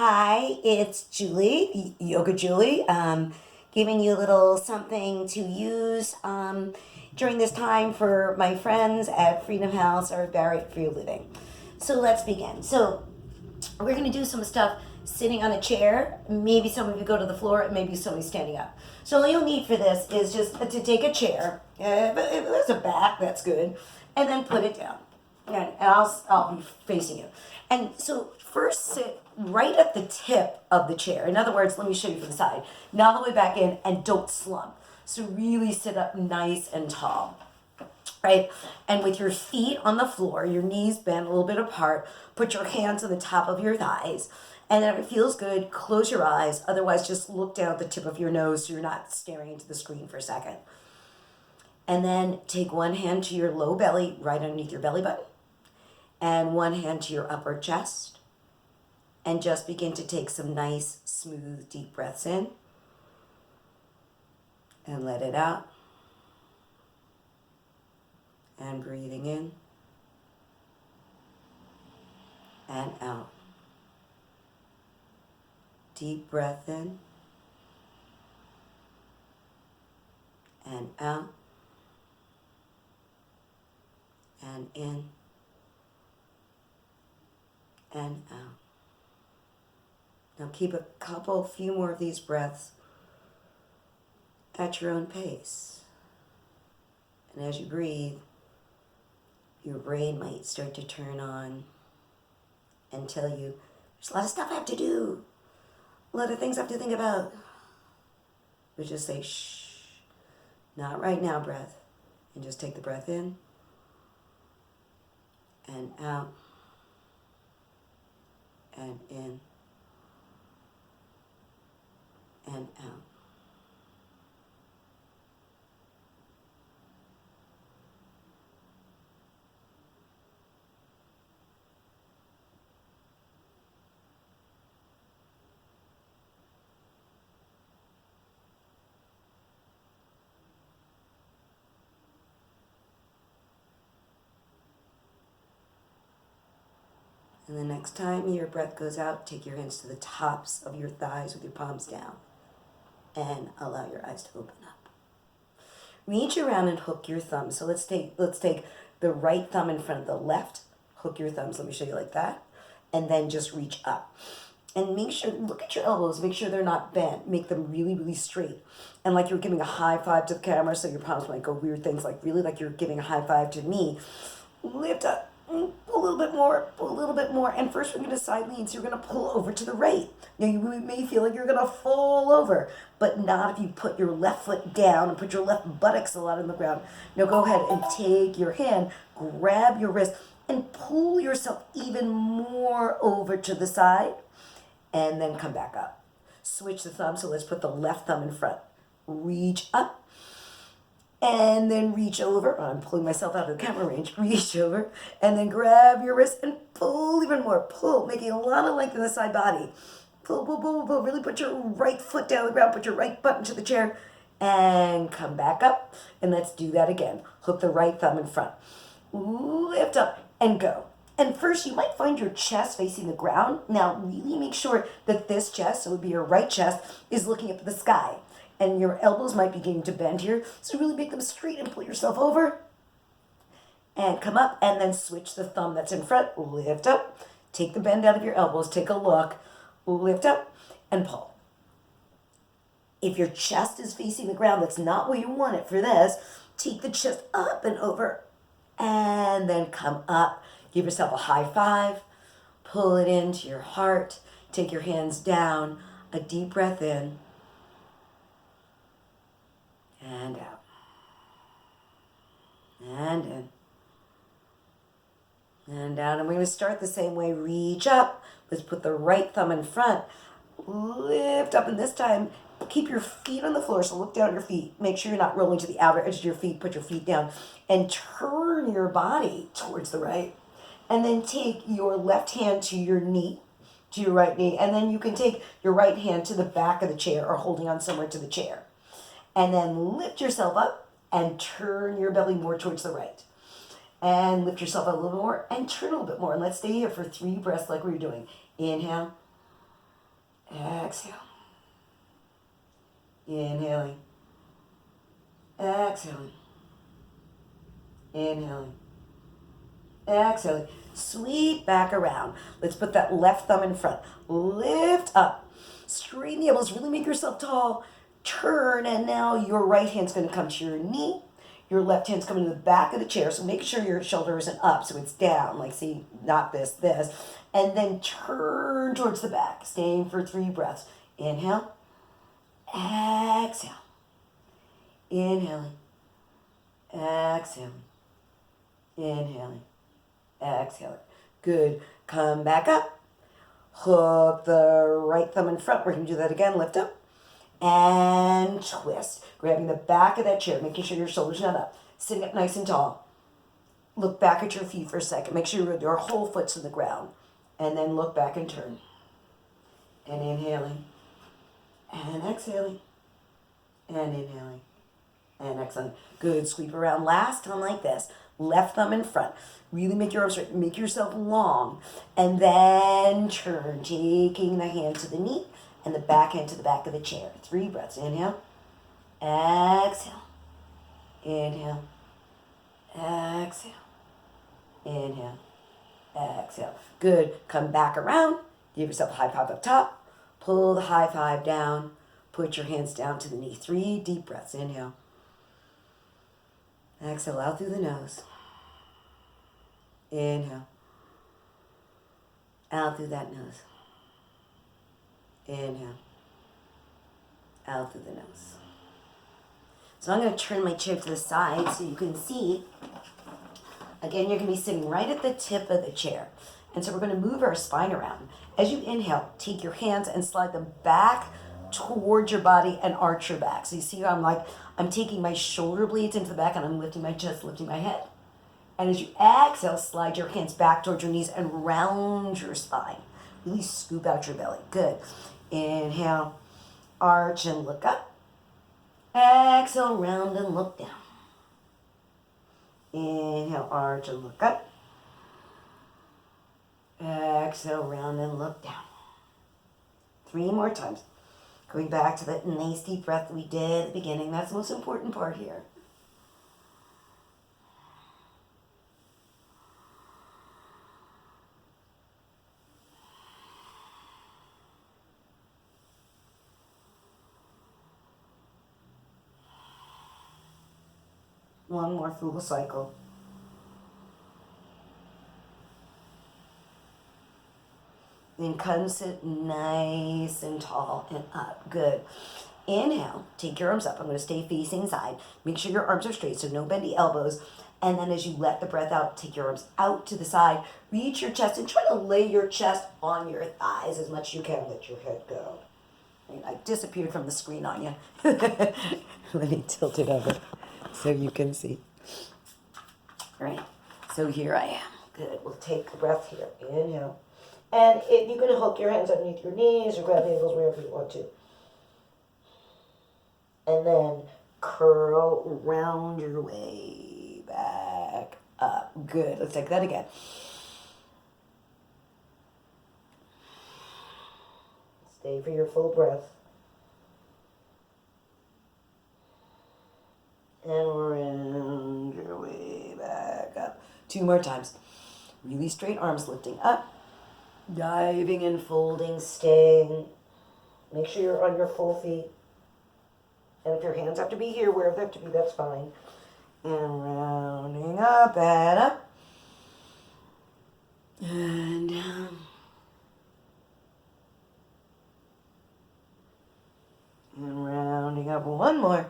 Hi, it's Julie, Yoga Julie, giving you a little something to use during this time for my friends at Freedom House or Barrett Free Living. So let's begin. So we're going to do some stuff sitting on a chair. Maybe some of you go to the floor, maybe somebody standing up. So all you'll need for this is just to take a chair. If there's a back, that's good. And then put it down. And I'll be facing you. And so first sit right at the tip of the chair. In other words, let me show you from the side. Now the way back in and don't slump. So really sit up nice and tall. Right? And with your feet on the floor, your knees bent a little bit apart, put your hands on the top of your thighs. And if it feels good, close your eyes. Otherwise, just look down at the tip of your nose so you're not staring into the screen for a second. And then take one hand to your low belly, right underneath your belly button, and one hand to your upper chest. And just begin to take some nice, smooth, deep breaths in. And let it out. And breathing in. And out. Deep breath in. And out. And in. And out. Now keep a few more of these breaths at your own pace. And as you breathe, your brain might start to turn on and tell you, there's a lot of stuff I have to do, a lot of things I have to think about. But just say, shh, not right now, breath. And just take the breath in and out and in and out. And the next time your breath goes out, take your hands to the tops of your thighs with your palms down and allow your eyes to open up. Reach around and hook your thumbs. So let's take the right thumb in front of the left. Hook your thumbs. Let me show you like that. And then just reach up. And make sure, look at your elbows. Make sure they're not bent. Make them really, really straight. And like you're giving a high five to the camera, so your palms might go weird things, like really like you're giving a high five to me. Lift up. A little bit more, and first we're going to side lean, so you're going to pull over to the right. Now you may feel like you're going to fall over, but not if you put your left foot down and put your left buttocks a lot on the ground. Now go ahead and take your hand, grab your wrist, and pull yourself even more over to the side, and then come back up. Switch the thumb, so let's put the left thumb in front. Reach up. And then reach over. I'm pulling myself out of the camera range. Reach over. And then grab your wrist and pull even more. Pull, making a lot of length in the side body. Pull, pull, pull, pull. Really put your right foot down on the ground. Put your right butt into the chair. And come back up. And let's do that again. Hook the right thumb in front. Lift up and go. And first, you might find your chest facing the ground. Now, really make sure that this chest, so it would be your right chest, is looking up at the sky. And your elbows might be beginning to bend here. So really make them straight and pull yourself over. And come up and then switch the thumb that's in front. Lift up. Take the bend out of your elbows. Take a look. Lift up and pull. If your chest is facing the ground, that's not where you want it for this. Take the chest up and over. And then come up. Give yourself a high five. Pull it into your heart. Take your hands down. A deep breath in. And out. And in. And down. And we're going to start the same way. Reach up. Let's put the right thumb in front. Lift up. And this time, keep your feet on the floor. So look down at your feet. Make sure you're not rolling to the outer edge of your feet. Put your feet down. And turn your body towards the right. And then take your left hand to your knee. To your right knee. And then you can take your right hand to the back of the chair or holding on somewhere to the chair. And then lift yourself up and turn your belly more towards the right. And lift yourself up a little more and turn a little bit more. And let's stay here for 3 breaths like we were doing. Inhale. Exhale. Inhaling. Exhaling. Inhaling. Exhaling. Sweep back around. Let's put that left thumb in front. Lift up. Straighten the elbows. Really make yourself tall. Turn, and now your right hand's going to come to your knee. Your left hand's coming to the back of the chair. So make sure your shoulder isn't up, so it's down. Like, see, not this, this. And then turn towards the back. Staying for 3 breaths. Inhale. Exhale. Inhaling. Exhaling. Inhaling. Exhaling. Good. Come back up. Hook the right thumb in front. We're going to do that again. Lift up. And twist. Grabbing the back of that chair. Making sure your shoulders not up. Sitting up nice and tall. Look back at your feet for a second. Make sure your whole foot's in the ground. And then look back and turn. And inhaling. And exhaling. And inhaling. And exhaling. Good. Sweep around. Last time like this. Left thumb in front. Really make your arms straight. Make yourself long. And then turn. Taking the hand to the knee and the back hand to the back of the chair. 3 breaths. Inhale. Exhale. Inhale. Exhale. Inhale. Exhale. Good. Come back around. Give yourself a high five up top. Pull the high five down. Put your hands down to the knee. 3 deep breaths. Inhale. Exhale out through the nose. Inhale. Out through that nose. Inhale. Out through the nose. So I'm going to turn my chair to the side so you can see. Again, you're going to be sitting right at the tip of the chair. And so we're going to move our spine around. As you inhale, take your hands and slide them back towards your body and arch your back. So you see how I'm taking my shoulder blades into the back and I'm lifting my chest, lifting my head. And as you exhale, slide your hands back towards your knees and round your spine. Really scoop out your belly. Good. Inhale, arch and look up. Exhale, round and look down. Inhale, arch and look up. Exhale, round and look down. 3 more times. Going back to that nice deep breath we did at the beginning. That's the most important part here. One more full cycle. Then come sit nice and tall and up. Good. Inhale, take your arms up. I'm going to stay facing side. Make sure your arms are straight, so no bendy elbows. And then as you let the breath out, take your arms out to the side. Reach your chest and try to lay your chest on your thighs as much as you can. Let your head go. I disappeared from the screen on you. Let me tilt it over so you can see. All right, so here I am. Good. We'll take the breath here. Inhale. And if you can hook your hands underneath your knees or grab ankles wherever you want to. And then curl round your way back up. Good. Let's take that again. Stay for your full breath. And round your way back up. 2 more times. Really straight arms lifting up. Diving and folding, staying. Make sure you're on your full feet. And if your hands have to be here, wherever they have to be, that's fine. And rounding up and up. And down. And rounding up one more.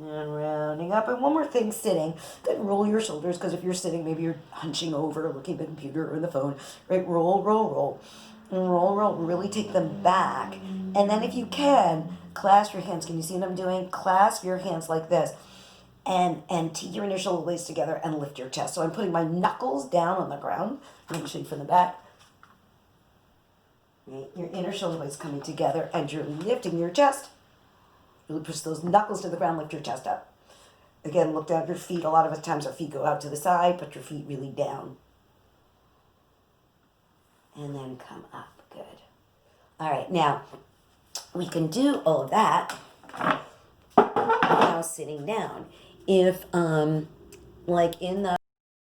And rounding up. And one more thing, sitting. Good, roll your shoulders, because if you're sitting, maybe you're hunching over, looking at the computer or the phone. Right, roll, roll, roll. And roll, roll. Really take them back. And then if you can, clasp your hands. Can you see what I'm doing? Clasp your hands like this. And take your inner shoulder blades together and lift your chest. So I'm putting my knuckles down on the ground. Let me show you from the back. Right, your inner shoulder blades coming together and you're lifting your chest. Really push those knuckles to the ground, lift your chest up. Again, look down at your feet. A lot of the times our feet go out to the side. Put your feet really down. And then come up. Good. All right, now we can do all of that without sitting down. If, like in the